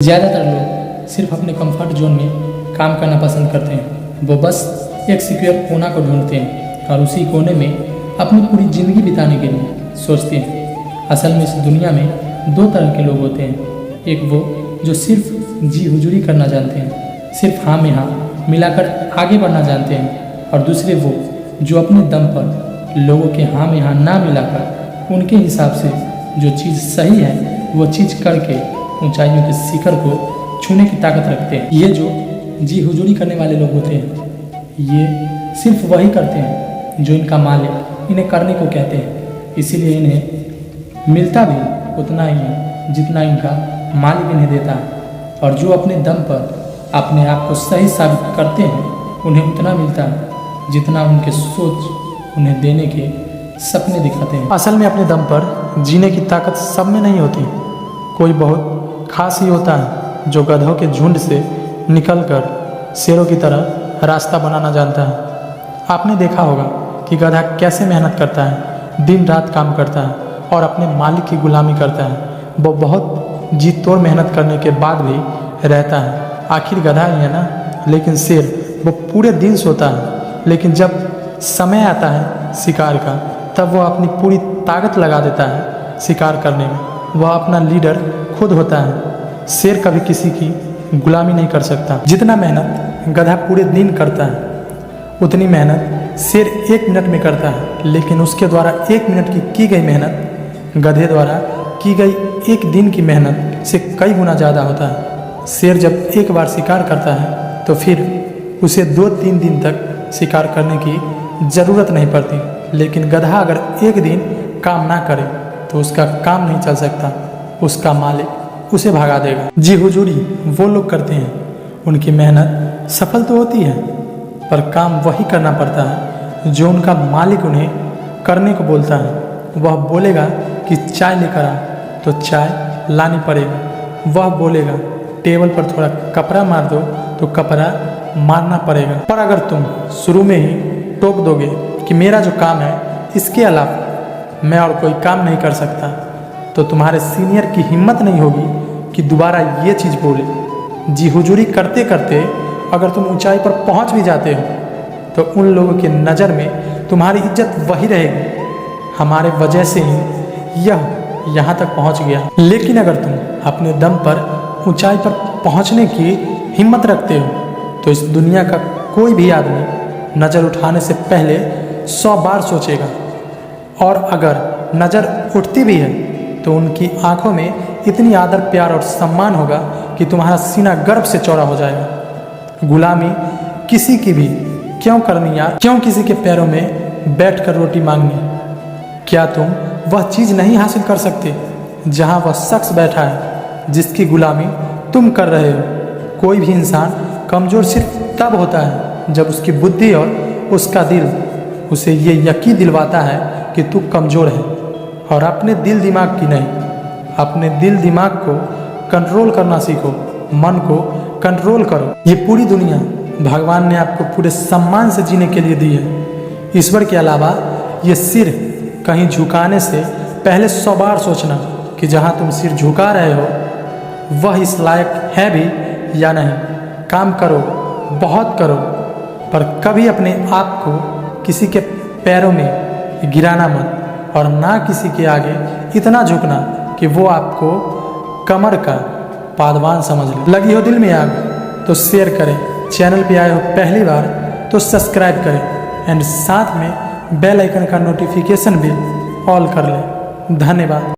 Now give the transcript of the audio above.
ज़्यादातर लोग सिर्फ अपने कंफर्ट जोन में काम करना पसंद करते हैं। वो बस एक सिक्योर कोना को ढूंढते हैं और उसी कोने में अपनी पूरी ज़िंदगी बिताने के लिए सोचते हैं। असल में इस दुनिया में दो तरह के लोग होते हैं। एक वो जो सिर्फ जी हुजूरी करना जानते हैं, सिर्फ हाँ में हाँ मिलाकर आगे बढ़ना जानते हैं, और दूसरे वो जो अपने दम पर लोगों के हाँ में हाँ ना मिलाकर उनके हिसाब से जो चीज़ सही है वो चीज़ करके ऊंचाइयों के शिखर को छूने की ताकत रखते हैं। ये जो जी हुजूरी करने वाले लोग होते हैं, ये सिर्फ वही करते हैं जो इनका मालिक इन्हें करने को कहते हैं। इसीलिए इन्हें मिलता भी उतना ही है जितना इनका मालिक इन्हें देता है, और जो अपने दम पर अपने आप को सही साबित करते हैं उन्हें उतना मिलता है जितना उनके सोच उन्हें देने के सपने दिखाते हैं। असल में अपने दम पर जीने की ताकत सब में नहीं होती। कोई बहुत खास ही होता है जो गधों के झुंड से निकलकर शेरों की तरह रास्ता बनाना जानता है। आपने देखा होगा कि गधा कैसे मेहनत करता है, दिन रात काम करता है और अपने मालिक की गुलामी करता है। वो बहुत जी तोड़ मेहनत करने के बाद भी रहता है। आखिर गधा ही है ना। लेकिन शेर वो पूरे दिन सोता है, लेकिन जब समय आता है शिकार का तब वो अपनी पूरी ताकत लगा देता है शिकार करने में। वह अपना लीडर खुद होता है। शेर कभी किसी की गुलामी नहीं कर सकता। जितना मेहनत गधा पूरे दिन करता है उतनी मेहनत शेर 1 मिनट में करता है, लेकिन उसके द्वारा 1 मिनट की गई मेहनत गधे द्वारा की गई 1 दिन की मेहनत से कई गुना ज़्यादा होता है। शेर जब एक बार शिकार करता है तो फिर उसे 2-3 दिन तक शिकार करने की ज़रूरत नहीं पड़ती, लेकिन गधा अगर 1 दिन काम ना करे तो उसका काम नहीं चल सकता, उसका मालिक उसे भगा देगा। जी हुजूरी वो लोग करते हैं, उनकी मेहनत सफल तो होती है पर काम वही करना पड़ता है जो उनका मालिक उन्हें करने को बोलता है। वह बोलेगा कि चाय लेकर आ तो चाय लानी पड़ेगी। वह बोलेगा टेबल पर थोड़ा कपड़ा मार दो तो कपड़ा मारना पड़ेगा। पर अगर तुम शुरू में ही टोक दोगे कि मेरा जो काम है इसके अलावा मैं और कोई काम नहीं कर सकता, तो तुम्हारे सीनियर की हिम्मत नहीं होगी कि दोबारा ये चीज़ बोले। जी हुजूरी करते करते अगर तुम ऊंचाई पर पहुंच भी जाते हो तो उन लोगों की नज़र में तुम्हारी इज्जत वही रहेगी, हमारे वजह से ही यह यहाँ तक पहुँच गया। लेकिन अगर तुम अपने दम पर ऊंचाई पर पहुँचने की हिम्मत रखते हो तो इस दुनिया का कोई भी आदमी नज़र उठाने से पहले 100 बार सोचेगा, और अगर नज़र उठती भी है तो उनकी आंखों में इतनी आदर प्यार और सम्मान होगा कि तुम्हारा सीना गर्व से चौड़ा हो जाएगा। गुलामी किसी की भी क्यों करनी यार, क्यों किसी के पैरों में बैठकर रोटी मांगनी? क्या तुम वह चीज़ नहीं हासिल कर सकते जहां वह शख्स बैठा है जिसकी गुलामी तुम कर रहे हो? कोई भी इंसान कमज़ोर सिर्फ तब होता है जब उसकी बुद्धि और उसका दिल उसे ये यकीन दिलवाता है कि तू कमज़ोर है। और अपने दिल दिमाग की नहीं, अपने दिल दिमाग को कंट्रोल करना सीखो, मन को कंट्रोल करो। ये पूरी दुनिया भगवान ने आपको पूरे सम्मान से जीने के लिए दी है। ईश्वर के अलावा ये सिर कहीं झुकाने से पहले 100 बार सोचना कि जहाँ तुम सिर झुका रहे हो वह इस लायक है भी या नहीं। काम करो, बहुत करो, पर कभी अपने आप को किसी के पैरों में गिराना मत, और ना किसी के आगे इतना झुकना कि वो आपको कमर का पादवान समझ ले। लगी हो दिल में आग तो शेयर करें, चैनल पे आए हो पहली बार तो सब्सक्राइब करें, एंड साथ में बेल आइकन का नोटिफिकेशन भी ऑल कर लें। धन्यवाद।